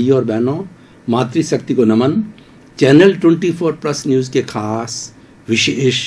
भाइयों और बहनों, मातृशक्ति को नमन। चैनल 24+ न्यूज़ के खास, विशेष,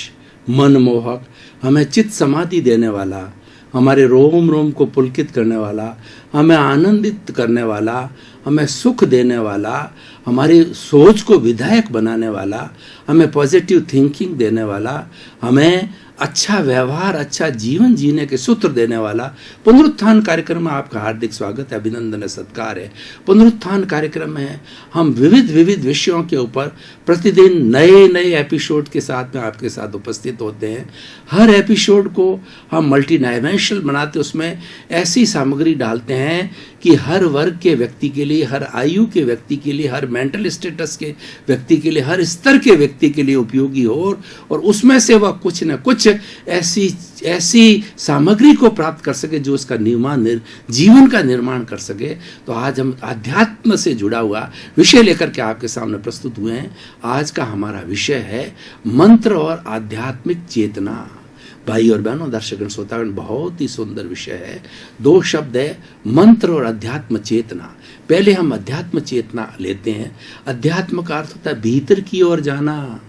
मनमोहक, हमें चित्त समाधि देने वाला, हमारे रोम रोम को पुलकित करने वाला, हमें आनंदित करने वाला, हमें सुख देने वाला, हमारी सोच को विधायक बनाने वाला, हमें पॉजिटिव थिंकिंग देने वाला, हमें अच्छा व्यवहार, अच्छा जीवन जीने के सूत्र देने वाला पुनरुत्थान कार्यक्रम में आपका हार्दिक स्वागत है, अभिनंदन है, सत्कार है। पुनरुत्थान कार्यक्रम में हम विविध विषयों के ऊपर प्रतिदिन नए एपिसोड के साथ में आपके साथ उपस्थित होते हैं। हर एपिसोड को हम मल्टी डायमेंशनल बनाते, उसमें ऐसी सामग्री डालते हैं कि हर वर्ग के व्यक्ति के लिए, हर आयु के व्यक्ति के लिए, हर मेंटल स्टेटस के व्यक्ति के लिए, हर स्तर के व्यक्ति के लिए उपयोगी हो और उसमें से वह कुछ न कुछ ऐसी सामग्री को प्राप्त कर सके जो उसका जीवन का निर्माण कर सके। तो आज हम अध्यात्म से जुड़ा हुआ विषय लेकर के आपके सामने प्रस्तुत हुए हैं। आज का हमारा विषय है मंत्र और आध्यात्मिक चेतना। भाई और बहनों, दर्शकगण, श्रोतागण, बहुत ही सुंदर विषय है। 2 शब्द है, मंत्र और अध्यात्म चेतना। पहले हम अध्यात्म चेतना लेते हैं। अध्यात्म का अर्थ होता है भीतर की ओर जाना।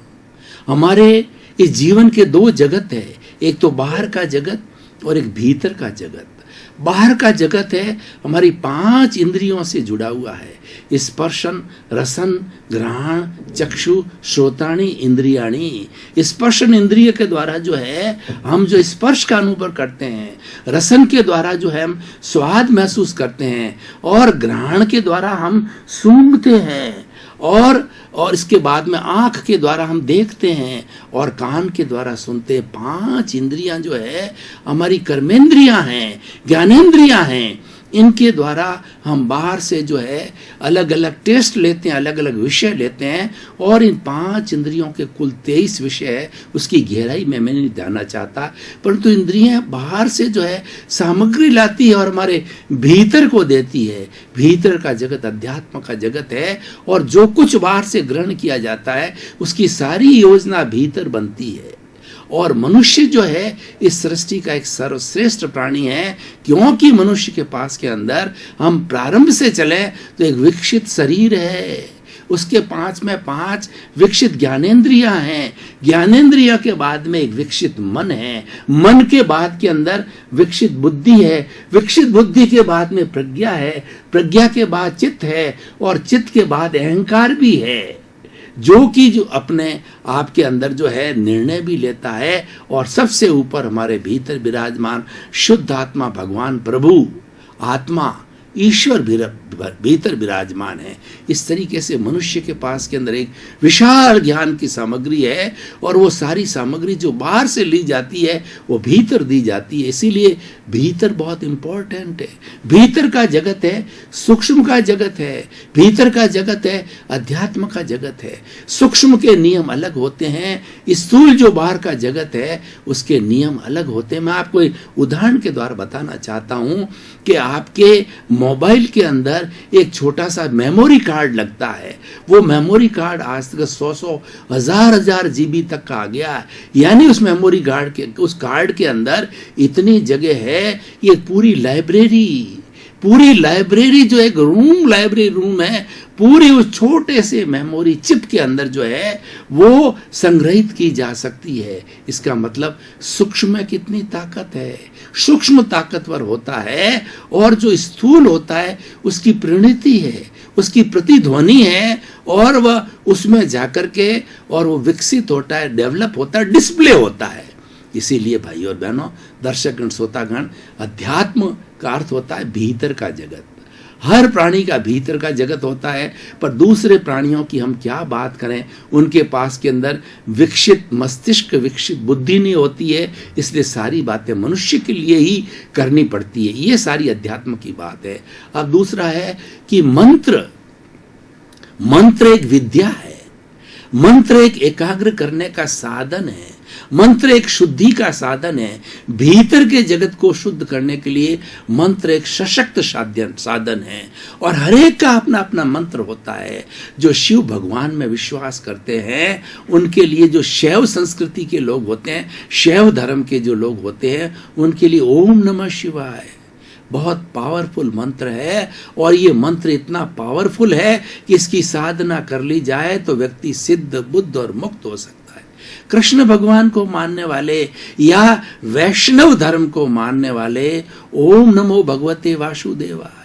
हमारे इस जीवन के 2 जगत है, एक तो बाहर का जगत और एक भीतर का जगत। बाहर का जगत है हमारी 5 इंद्रियों से जुड़ा हुआ है, स्पर्शन, रसन, घ्राण, चक्षु, श्रोताणी, इंद्रियाणी। स्पर्शन इंद्रिय के द्वारा जो है हम जो स्पर्श का अनुभव करते हैं, रसन के द्वारा जो है हम स्वाद महसूस करते हैं, और घ्राण के द्वारा हम सूंघते हैं, और इसके बाद में आँख के द्वारा हम देखते हैं, और कान के द्वारा सुनते हैं। 5 इंद्रियां जो है हमारी कर्मेंद्रियां हैं, ज्ञानेंद्रियां हैं। इनके द्वारा हम बाहर से जो है अलग अलग टेस्ट लेते हैं, अलग अलग विषय लेते हैं, और इन 5 इंद्रियों के कुल 23 विषय है। उसकी गहराई में मैं नहीं जाना चाहता, परंतु इंद्रियां बाहर से जो है सामग्री लाती है और हमारे भीतर को देती है। भीतर का जगत अध्यात्म का जगत है, और जो कुछ बाहर से ग्रहण किया जाता है उसकी सारी योजना भीतर बनती है। और मनुष्य जो है इस सृष्टि का एक सर्वश्रेष्ठ प्राणी है, क्योंकि मनुष्य के पास के अंदर हम प्रारंभ से चले तो एक विकसित शरीर है, उसके 5 में 5 विकसित ज्ञानेंद्रियां हैं, ज्ञानेंद्रिया के बाद में एक विकसित मन है, मन के बाद के अंदर विकसित बुद्धि है, विकसित बुद्धि के बाद में प्रज्ञा है, प्रज्ञा के बाद चित्त है, और चित्त के बाद अहंकार भी है, जो अपने आप के अंदर जो है निर्णय भी लेता है। और सबसे ऊपर हमारे भीतर विराजमान शुद्ध आत्मा, भगवान प्रभु आत्मा ईश्वर भीतर विराजमान है। इस तरीके से मनुष्य के पास के अंदर एक विशाल ज्ञान की सामग्री है, और वो सारी सामग्री जो बाहर से ली जाती है वो भीतर दी जाती है। इसीलिए भीतर बहुत इंपॉर्टेंट है। भीतर का जगत है, सूक्ष्म का जगत है, भीतर का जगत है, अध्यात्म का जगत है। सूक्ष्म के नियम अलग होते हैं, स्थूल जो बाहर का जगत है उसके नियम अलग होते हैं। मैं आपको एक उदाहरण के द्वारा बताना चाहता हूं कि आपके मोबाइल के अंदर एक छोटा सा मेमोरी कार्ड लगता है। वो मेमोरी कार्ड आज तक 100 हजार जीबी तक का आ गया है। यानी उस मेमोरी कार्ड के, उस कार्ड के अंदर इतनी जगह है, ये पूरी लाइब्रेरी जो एक लाइब्रेरी रूम है, पूरी उस छोटे से मेमोरी चिप के अंदर जो है वो संग्रहित की जा सकती है। इसका मतलब सूक्ष्म में कितनी ताकत है। सूक्ष्म ताकतवर होता है, और जो स्थूल होता है उसकी परिणति है, उसकी प्रतिध्वनि है, और वह उसमें जाकर के और वो विकसित होता है, डेवलप होता है, डिस्प्ले होता है। इसीलिए भाई और बहनों, दर्शकगण, श्रोतागण, अध्यात्म का अर्थ होता है भीतर का जगत। हर प्राणी का भीतर का जगत होता है, पर दूसरे प्राणियों की हम क्या बात करें, उनके पास के अंदर विकसित मस्तिष्क, विकसित बुद्धि नहीं होती है। इसलिए सारी बातें मनुष्य के लिए ही करनी पड़ती है। ये सारी अध्यात्म की बात है। अब दूसरा है कि मंत्र एक विद्या है, मंत्र एक एकाग्र करने का साधन है, मंत्र एक शुद्धि का साधन है। भीतर के जगत को शुद्ध करने के लिए मंत्र एक सशक्त साधन है, और हर एक का अपना अपना मंत्र होता है। जो शिव भगवान में विश्वास करते हैं उनके लिए, जो शैव संस्कृति के लोग होते हैं, शैव धर्म के जो लोग होते हैं, उनके लिए ओम नमः शिवाय, बहुत पावरफुल मंत्र है, और ये मंत्र इतना पावरफुल है कि इसकी साधना कर ली जाए तो व्यक्ति सिद्ध, बुद्ध और मुक्त हो सकता है। कृष्ण भगवान को मानने वाले या वैष्णव धर्म को मानने वाले ओम नमो भगवते वासुदेवाय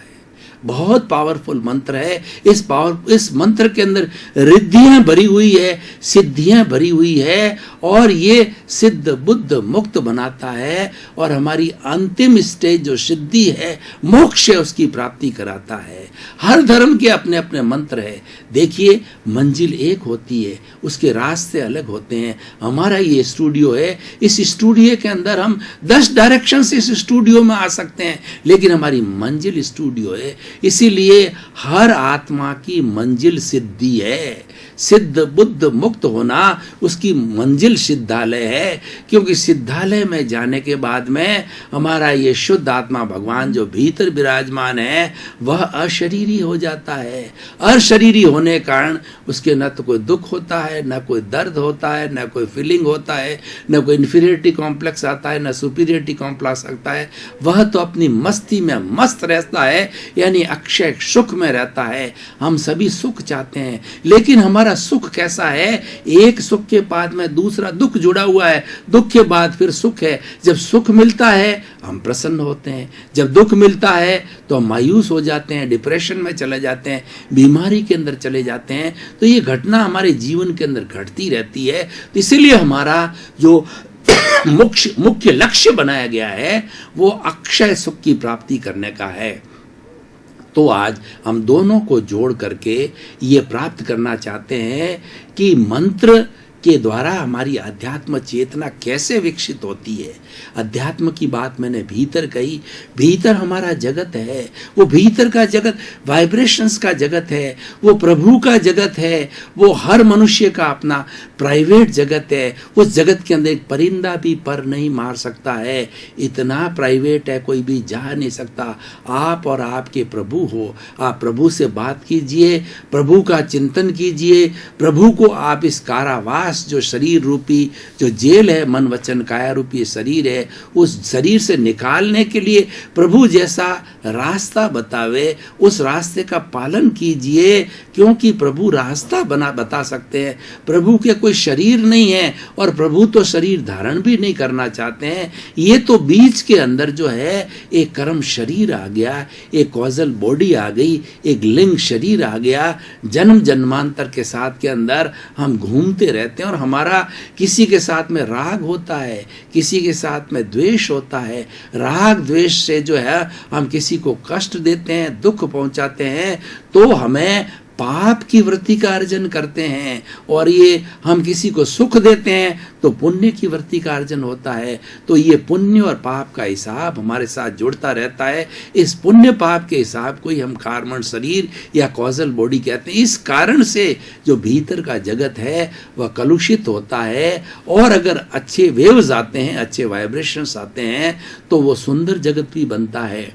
बहुत पावरफुल मंत्र है। इस मंत्र के अंदर रिद्धियां भरी हुई है, सिद्धियां भरी हुई है, और ये सिद्ध बुद्ध मुक्त बनाता है, और हमारी अंतिम स्टेज जो सिद्धि है, मोक्ष है, उसकी प्राप्ति कराता है। हर धर्म के अपने अपने मंत्र है। देखिए, मंजिल एक होती है, उसके रास्ते अलग होते हैं। हमारा ये स्टूडियो है, इस स्टूडियो के अंदर हम 10 डायरेक्शन से इस स्टूडियो में आ सकते हैं, लेकिन हमारी मंजिल स्टूडियो है। इसीलिए हर आत्मा की मंजिल सिद्धि है। सिद्ध बुद्ध मुक्त होना उसकी मंजिल सिद्धालय है, क्योंकि सिद्धालय में जाने के बाद में हमारा ये शुद्ध आत्मा भगवान जो भीतर विराजमान है वह अशरीरी हो जाता है। अशरीरी होने के कारण उसके न तो कोई दुख होता है, न कोई दर्द होता है, न कोई फीलिंग होता है, न कोई इन्फीरियरिटी कॉम्प्लेक्स आता है, न सुपीरियरिटी कॉम्प्लेक्स आता है। वह तो अपनी मस्ती में मस्त रहता है, यानी अक्षय सुख में रहता है। हम सभी सुख चाहते हैं, लेकिन हमारा सुख कैसा है? एक सुख के बाद में दूसरा दुख जुड़ा हुआ है, दुख के बाद फिर सुख है। जब सुख मिलता है हम प्रसन्न होते हैं, जब दुख मिलता है तो हम मायूस हो जाते हैं, डिप्रेशन में चले जाते हैं, बीमारी के अंदर चले जाते हैं। तो ये घटना हमारे जीवन के अंदर घटती रहती है। तो इसीलिए हमारा जो मुख्य लक्ष्य बनाया गया है वो अक्षय सुख की प्राप्ति करने का है। तो आज हम दोनों को जोड़ करके ये प्राप्त करना चाहते हैं कि मंत्र के द्वारा हमारी अध्यात्म चेतना कैसे विकसित होती है। अध्यात्म की बात मैंने भीतर कही, भीतर हमारा जगत है, वो भीतर का जगत वाइब्रेशंस का जगत है, वो प्रभु का जगत है, वो हर मनुष्य का अपना प्राइवेट जगत है। उस जगत के अंदर एक परिंदा भी पर नहीं मार सकता है, इतना प्राइवेट है, कोई भी जा नहीं सकता। आप और आपके प्रभु हो, आप प्रभु से बात कीजिए, प्रभु का चिंतन कीजिए, प्रभु को आप इस कारावास जो शरीर रूपी जो जेल है, मन वचन काया रूपी शरीर है, उस शरीर से निकालने के लिए प्रभु जैसा रास्ता बतावे, उस रास्ते का पालन कीजिए, क्योंकि प्रभु रास्ता बता सकते हैं। प्रभु के कोई शरीर नहीं है और प्रभु तो शरीर धारण भी नहीं करना चाहते हैं। ये तो बीच के अंदर जो है एक कर्म शरीर आ गया, एक कॉजल बॉडी आ गई, एक लिंग शरीर आ गया। जन्म जन्मांतर के साथ के अंदर हम घूमते रहते हैं, और हमारा किसी के साथ में राग होता है, किसी के साथ में द्वेष होता है। राग द्वेष से जो है हम किसी को कष्ट देते हैं, दुख पहुंचाते हैं, तो हमें पाप की वृत्ति का अर्जन करते हैं। और ये हम किसी को सुख देते हैं तो पुण्य की वृत्ति का अर्जन होता है। तो ये पुण्य और पाप का हिसाब हमारे साथ जुड़ता रहता है। इस पुण्य पाप के हिसाब को ही हम कार्बन शरीर या कॉजल बॉडी कहते हैं। इस कारण से जो भीतर का जगत है वह कलुषित होता है, और अगर अच्छे वेव्स आते हैं, अच्छे वाइब्रेशंस आते हैं, तो वो सुंदर जगत भी बनता है।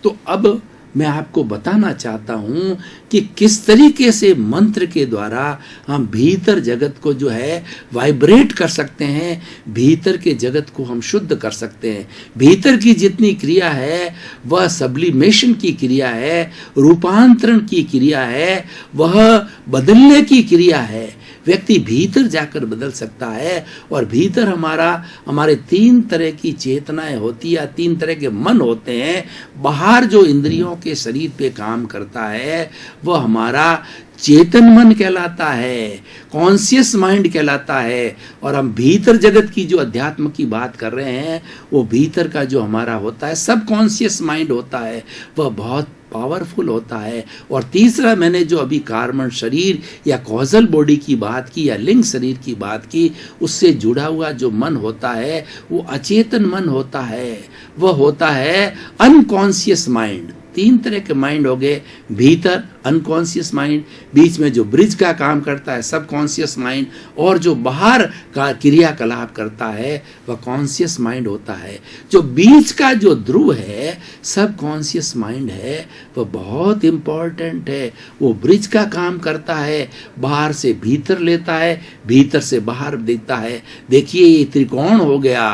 तो अब मैं आपको बताना चाहता हूं कि किस तरीके से मंत्र के द्वारा हम भीतर जगत को जो है वाइब्रेट कर सकते हैं, भीतर के जगत को हम शुद्ध कर सकते हैं। भीतर की जितनी क्रिया है वह सब्लिमेशन की क्रिया है, रूपांतरण की क्रिया है, वह बदलने की क्रिया है। व्यक्ति भीतर जाकर बदल सकता है। और भीतर हमारे 3 तरह की चेतनाएं होती है, 3 तरह के मन होते हैं। बाहर जो इंद्रियों के शरीर पे काम करता है वह हमारा चेतन मन कहलाता है, कॉन्शियस माइंड कहलाता है। और हम भीतर जगत की जो अध्यात्म की बात कर रहे हैं वो भीतर का जो हमारा होता है सब कॉन्शियस माइंड होता है, वह बहुत पावरफुल होता है। और तीसरा मैंने जो अभी कार्बन शरीर या कॉजल बॉडी की बात की या लिंग शरीर की बात की, उससे जुड़ा हुआ जो मन होता है वो अचेतन मन होता है, वह होता है अनकॉन्शियस माइंड। तीन तरह के माइंड हो गए, भीतर अनकॉन्शियस माइंड, बीच में जो ब्रिज का काम करता है सबकॉन्शियस माइंड, और जो बाहर का क्रियाकलाप करता है वह कॉन्शियस माइंड होता है। जो बीच का जो ध्रुव है सबकॉन्शियस माइंड है, वह बहुत इंपॉर्टेंट है। वो ब्रिज का काम करता है, बाहर से भीतर लेता है, भीतर से बाहर देता है। देखिए ये त्रिकोण हो गया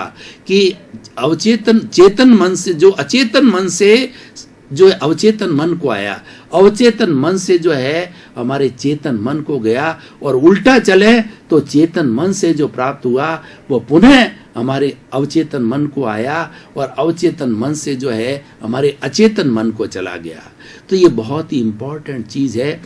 कि अवचेतन चेतन मन से जो अचेतन मन से जो अवचेतन मन को आया, अवचेतन मन से जो है हमारे चेतन मन को गया, और उल्टा चले तो चेतन मन से जो प्राप्त हुआ वो पुनः हमारे अवचेतन मन को आया, और अवचेतन मन से जो है हमारे अचेतन मन को चला गया। तो ये बहुत ही इंपॉर्टेंट चीज है।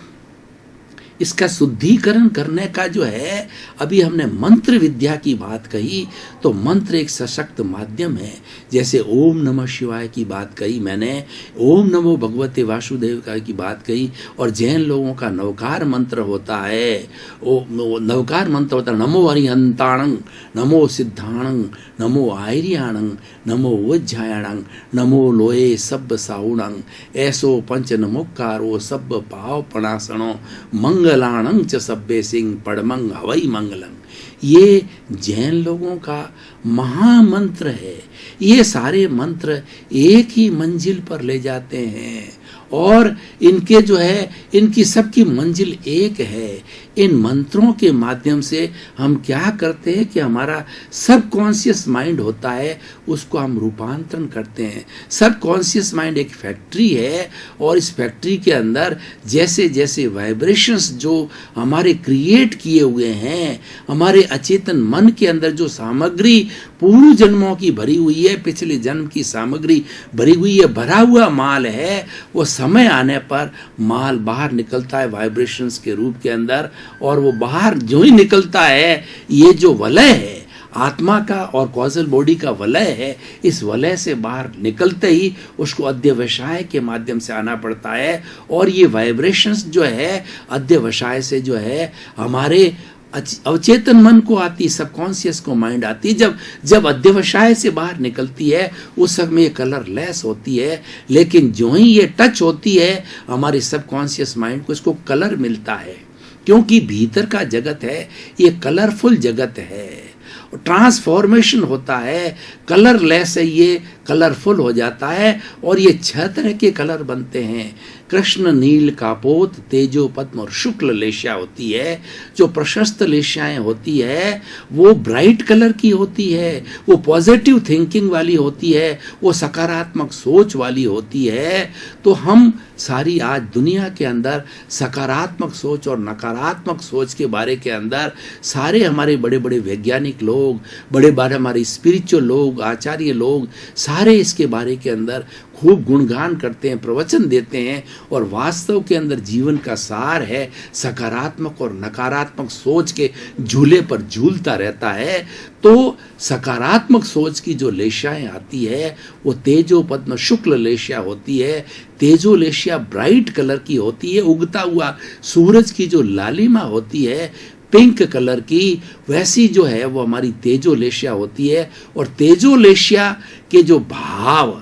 इसका शुद्धिकरण करने का जो है, अभी हमने मंत्र विद्या की बात कही, तो मंत्र एक सशक्त माध्यम है। जैसे ओम नमः शिवाय की बात कही मैंने, ओम नमो भगवते वासुदेव का की बात कही, और जैन लोगों का नवकार मंत्र होता है, नवकार मंत्र होता है नमो अरिहंताणं, नमो सिद्धाणं, नमो आयर्याणं, नमो वज्जायणं, नमो लोये सब्ब साउणं, ऐसो पंच नमोकारो सब्ब पाव पणासणो मंगलाणं च सब्बे सिंह पड़मंग हवई मंगलंग। ये जैन लोगों का महामंत्र है। ये सारे मंत्र एक ही मंजिल पर ले जाते हैं, और इनके जो है इनकी सबकी मंजिल एक है। इन मंत्रों के माध्यम से हम क्या करते हैं कि हमारा सबकॉन्शियस माइंड होता है, उसको हम रूपांतरण करते हैं। सबकॉन्शियस माइंड एक फैक्ट्री है, और इस फैक्ट्री के अंदर जैसे जैसे वाइब्रेशंस जो हमारे क्रिएट किए हुए हैं, हमारे अचेतन मन के अंदर जो सामग्री पूर्व जन्मों की भरी हुई है, पिछले जन्म की सामग्री भरी हुई है, भरा हुआ माल है, वो समय आने पर माल बाहर निकलता है वाइब्रेशंस के रूप के अंदर, और वो बाहर जो ही निकलता है, ये जो वलय है आत्मा का और कॉजल बॉडी का वलय है, इस वलय से बाहर निकलते ही उसको अध्यवसाय के माध्यम से आना पड़ता है। और ये वाइब्रेशंस जो है अध्यवसाय से जो है हमारे अवचेतन मन को आती, सबकॉन्शियस को माइंड आती। जब अध्यवसाय से बाहर निकलती है उस समय ये कलर लेस होती है, लेकिन जो ही ये टच होती है हमारे सबकॉन्शियस माइंड को, इसको कलर मिलता है। क्योंकि भीतर का जगत है ये कलरफुल जगत है, ट्रांसफॉर्मेशन होता है, कलरलेस है ये कलरफुल हो जाता है, और ये 6 तरह के कलर बनते हैं। कृष्ण, नील, कापोत, तेजो, पद्म और शुक्ल लेशिया होती है। जो प्रशस्त लेशियाएं होती है वो ब्राइट कलर की होती है, वो पॉजिटिव थिंकिंग वाली होती है, वो सकारात्मक सोच वाली होती है। तो हम सारी आज दुनिया के अंदर सकारात्मक सोच और नकारात्मक सोच के बारे के अंदर सारे हमारे बड़े बड़े वैज्ञानिक लोग, बड़े बड़े हमारे स्पिरिचुअल लोग, आचार्य लोग, सारे इसके बारे के अंदर खूब गुणगान करते हैं, प्रवचन देते हैं। और वास्तव के अंदर जीवन का सार है सकारात्मक और नकारात्मक सोच के झूले पर झूलता रहता है। तो सकारात्मक सोच की जो लेशियाएं आती है वो तेजो पद्म शुक्ल लेशिया होती है। तेजो लेशिया ब्राइट कलर की होती है, उगता हुआ सूरज की जो लालिमा होती है पिंक कलर की, वैसी जो है वो हमारी तेजो लेशिया होती है। और तेजो लेशिया के जो भाव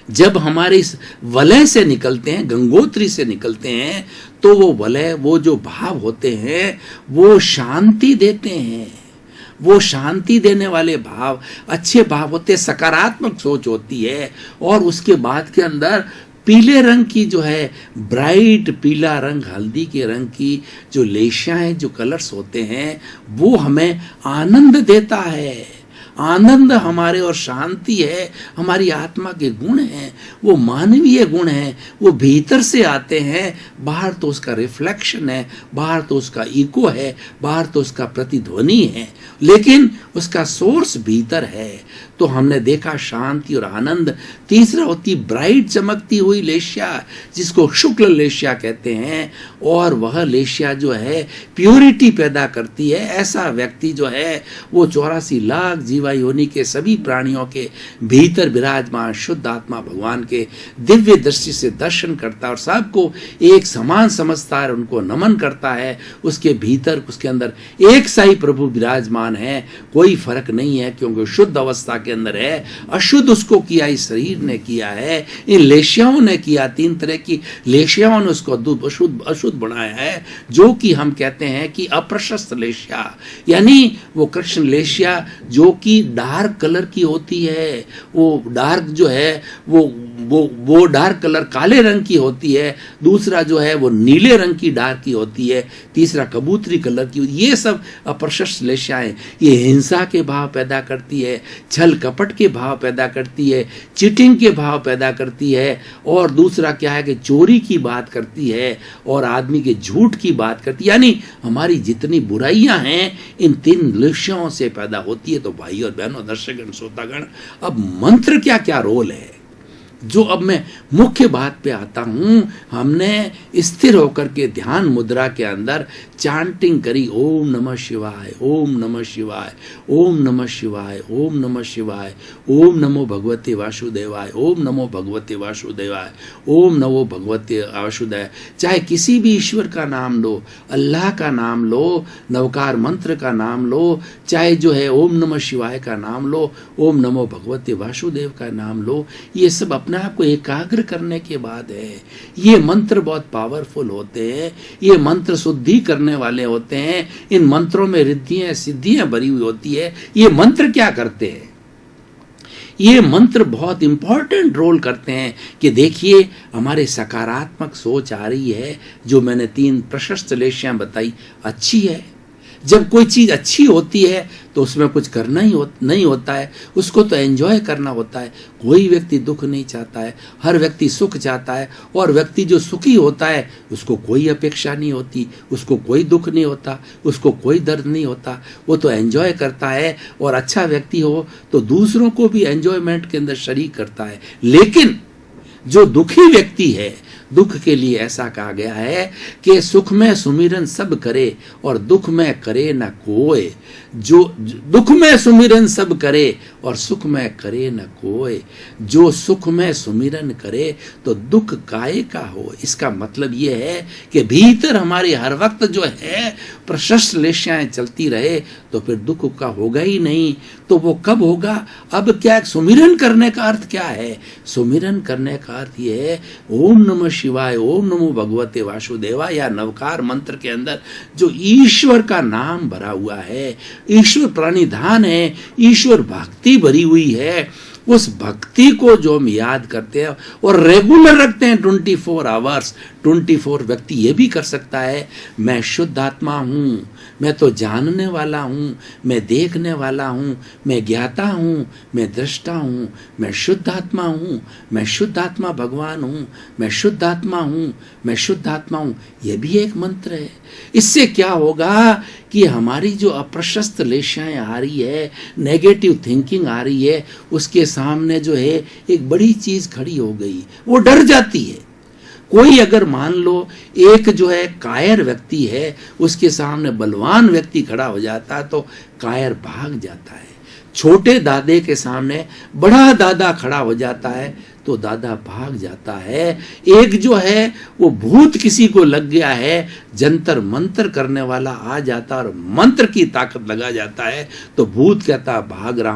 जब हमारे इस वलय से निकलते हैं, गंगोत्री से निकलते हैं, तो वो वलय, वो जो भाव होते हैं वो शांति देते हैं। वो शांति देने वाले भाव अच्छे भाव होते हैं, सकारात्मक सोच होती है। और उसके बाद के अंदर पीले रंग की जो है ब्राइट पीला रंग, हल्दी के रंग की जो लेशियाएं, जो कलर्स होते हैं, वो हमें आनंद देता है। आनंद हमारे और शांति है, हमारी आत्मा के गुण हैं, वो मानवीय गुण हैं, वो भीतर से आते हैं। बाहर तो उसका रिफ्लेक्शन है, बाहर तो उसका इको है, बाहर तो उसका प्रतिध्वनि है, लेकिन उसका सोर्स भीतर है। तो हमने देखा शांति और आनंद। तीसरा होती ब्राइट चमकती हुई लेशिया, जिसको शुक्ल लेशिया कहते हैं, और वह लेशिया जो है प्योरिटी पैदा करती है। ऐसा व्यक्ति जो है वो 84 लाख जीवन जीवा योनि के सभी प्राणियों के भीतर विराजमान शुद्ध आत्मा भगवान के दिव्य दृष्टि से दर्शन करता है और सबको एक समान समझता है, उनको नमन करता है। उसके भीतर उसके अंदर एक सा ही प्रभु विराजमान है, कोई फर्क नहीं है, क्योंकि शुद्ध अवस्था के अंदर है। अशुद्ध उसको किया इस शरीर ने किया है, इन लेशियाओं ने किया, 3 तरह की लेशियाओं ने उसको अशुद्ध बनाया है, जो कि हम कहते हैं कि अप्रशस्त लेशिया, यानी वो कृष्ण लेशिया जो कि डार्क कलर की होती है। वो डार्क जो है वो डार्क कलर काले रंग की होती है, दूसरा जो है वो नीले रंग की डार्क की होती है, तीसरा कबूतरी कलर की। ये सब अप्रशस्त लेशियाएं, ये हिंसा के भाव पैदा करती है, छल कपट के भाव पैदा करती है, चीटिंग के भाव पैदा करती है, और दूसरा क्या है कि चोरी की बात करती है और आदमी के झूठ की बात करती है। यानी हमारी जितनी बुराइयां हैं इन 3 लेशियाओं से पैदा होती है। तो भाई और बहनों, दर्शकगण, श्रोतागण, अब मंत्र क्या क्या रोल है, जो अब मैं मुख्य बात पे आता हूं। हमने स्थिर होकर के ध्यान मुद्रा के अंदर चांटिंग करी, ओम नमः शिवाय, ओम नमः शिवाय, ओम नमः शिवाय, ओम नमः शिवाय, ओम नमो भगवते वासुदेवाय, ओम नमो भगवते वासुदेवाय, ओम नमो भगवते वासुदेवाय। चाहे किसी भी ईश्वर का नाम लो, अल्लाह का नाम लो, नवकार मंत्र का नाम लो, चाहे जो है ओम नमः शिवाय का नाम लो, ओम नमो भगवते वासुदेव का नाम लो। ये सब अपने आप को एकाग्र करने के बाद है। ये मंत्र बहुत पावरफुल होते हैं, ये मंत्र शुद्धि करने वाले होते हैं। इन मंत्रों में रिद्धियां सिद्धियां भरी हुई होती है। ये मंत्र क्या करते हैं? ये मंत्र बहुत इंपॉर्टेंट रोल करते हैं कि देखिए हमारे सकारात्मक सोच आ रही है, जो मैंने 3 प्रशस्त लेशियां बताई, अच्छी है। जब कोई चीज अच्छी होती है तो उसमें कुछ करना ही नहीं होता है, उसको तो एंजॉय करना होता है। कोई व्यक्ति दुख नहीं चाहता है, हर व्यक्ति सुख चाहता है। और व्यक्ति जो सुखी होता है उसको कोई अपेक्षा नहीं होती, उसको कोई दुख नहीं होता, उसको कोई दर्द नहीं होता, वो तो एंजॉय करता है। और अच्छा व्यक्ति हो तो दूसरों को भी एंजॉयमेंट के अंदर शरीक करता है। लेकिन जो दुखी व्यक्ति है, दुख के लिए ऐसा कहा गया है कि सुख में सुमिरन सब करे और दुख में करे न कोय। जो दुख में सुमिरन सब करे और सुख में करे न कोय। जो सुख में सुमिरन करे तो दुख काहे का हो। इसका मतलब ये है कि भीतर हमारे हर वक्त जो है प्रशस्त लेशियाएं चलती रहे तो फिर दुख का होगा ही नहीं। तो वो कब होगा? अब क्या सुमिरन करने का अर्थ क्या है? सुमिरन करने का अर्थ ये है ओम नमः शिवाय, ओम नमो भगवते वासुदेवाय या नवकार मंत्र के अंदर जो ईश्वर का नाम भरा हुआ है, ईश्वर प्रणिधान है, ईश्वर भक्ति भरी हुई है, उस भक्ति को जो हम याद करते हैं और रेगुलर रखते हैं 24 आवर्स। 24 व्यक्ति ये भी कर सकता है, मैं शुद्ध आत्मा हूँ, मैं तो जानने वाला हूँ, मैं देखने वाला हूँ, मैं ज्ञाता हूँ, मैं दृष्टा हूँ, मैं शुद्ध आत्मा हूँ, मैं शुद्ध आत्मा भगवान हूँ, मैं शुद्ध आत्मा हूँ, मैं शुद्ध आत्मा हूँ। यह भी एक मंत्र है। इससे क्या होगा कि हमारी जो अप्रशस्त लेशियाएं आ रही है, नेगेटिव थिंकिंग आ रही है, उसके सामने जो है एक बड़ी चीज खड़ी हो गई, वो डर जाती है। कोई अगर मान लो एक जो है कायर व्यक्ति है, उसके सामने बलवान व्यक्ति खड़ा हो जाता है तो कायर भाग जाता है। छोटे दादे के सामने बड़ा दादा खड़ा हो जाता है तो दादा भाग जाता है। एक जो है वो भूत किसी को लग गया है, जंतर मंतर करने वाला आ जाता और मंत्र की ताकत लगा जाता है तो भूत कहता भाग रहा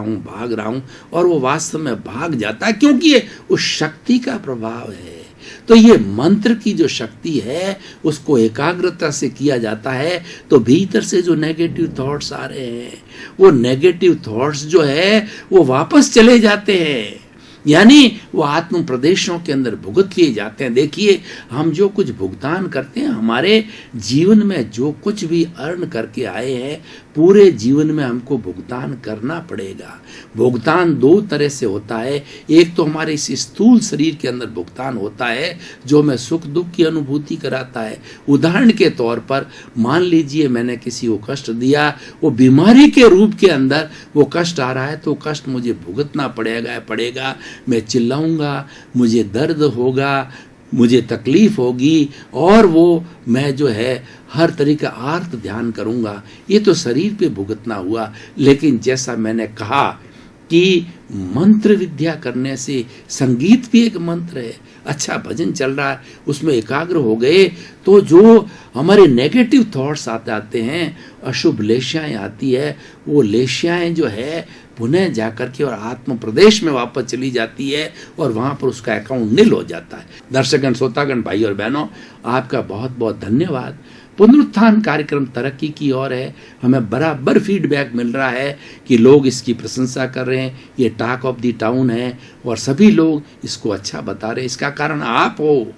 हूं, और वो वास्तव में भाग जाता है, क्योंकि ये उस शक्ति का प्रभाव है। तो ये मंत्र की जो शक्ति है उसको एकाग्रता से किया जाता है तो भीतर से जो नेगेटिव थॉट्स आ रहे हैं, वो नेगेटिव थॉट्स जो है वो वापस चले जाते हैं, यानी वो आत्म प्रदेशों के अंदर भुगत लिए जाते हैं। देखिए हम जो कुछ भुगतान करते हैं, हमारे जीवन में जो कुछ भी अर्न करके आए हैं, पूरे जीवन में हमको भुगतान करना पड़ेगा। भुगतान 2 तरह से होता है। एक तो हमारे इस स्थूल शरीर के अंदर भुगतान होता है जो हमें सुख दुख की अनुभूति कराता है। उदाहरण के तौर पर मान लीजिए मैंने किसी को कष्ट दिया, वो बीमारी के रूप के अंदर वो कष्ट आ रहा है तो कष्ट मुझे भुगतना पड़ेगा। मैं चिल्लाऊंगा, मुझे दर्द होगा, मुझे तकलीफ होगी और वो मैं जो है हर तरह का आर्त ध्यान करूँगा। ये तो शरीर पे भुगतना हुआ। लेकिन जैसा मैंने कहा कि मंत्र विद्या करने से, संगीत भी एक मंत्र है, अच्छा भजन चल रहा है, उसमें एकाग्र हो गए तो जो हमारे नेगेटिव थॉट्स आते हैं, अशुभ लेशियाएँ आती है, वो लेशियाएँ जो है पुनः जाकर के और आत्म प्रदेश में वापस चली जाती है और वहाँ पर उसका अकाउंट नील हो जाता है। दर्शकगण, श्रोतागण, भाई और बहनों, आपका बहुत बहुत धन्यवाद। पुनरुत्थान कार्यक्रम तरक्की की ओर है। हमें बराबर फीडबैक मिल रहा है कि लोग इसकी प्रशंसा कर रहे हैं, ये टॉक ऑफ द टाउन है और सभी लोग इसको अच्छा बता रहे हैं। इसका कारण आप हो।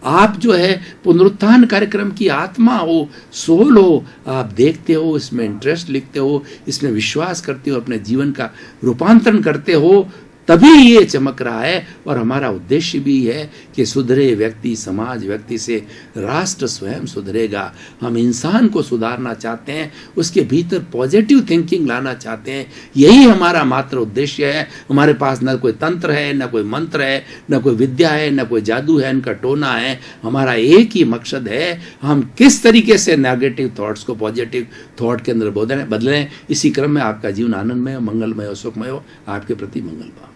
आप जो है पुनरुत्थान कार्यक्रम की आत्मा हो, सोल हो। आप देखते हो, इसमें इंटरेस्ट लिखते हो, इसमें विश्वास करते हो, अपने जीवन का रूपांतरण करते हो, तभी ये चमक रहा है। और हमारा उद्देश्य भी है कि सुधरे व्यक्ति, समाज व्यक्ति से राष्ट्र स्वयं सुधरेगा। हम इंसान को सुधारना चाहते हैं, उसके भीतर पॉजिटिव थिंकिंग लाना चाहते हैं। यही हमारा मात्र उद्देश्य है। हमारे पास न कोई तंत्र है, न कोई मंत्र है, न कोई विद्या है, न कोई जादू है, इनका टोना है। हमारा एक ही मकसद है, हम किस तरीके से नेगेटिव थॉट्स को पॉजिटिव थॉट के अंदर बदलें। इसी क्रम में आपका जीवन आनंदमय, मंगलमय और सुखमय हो। आपके प्रति मंगल भाव।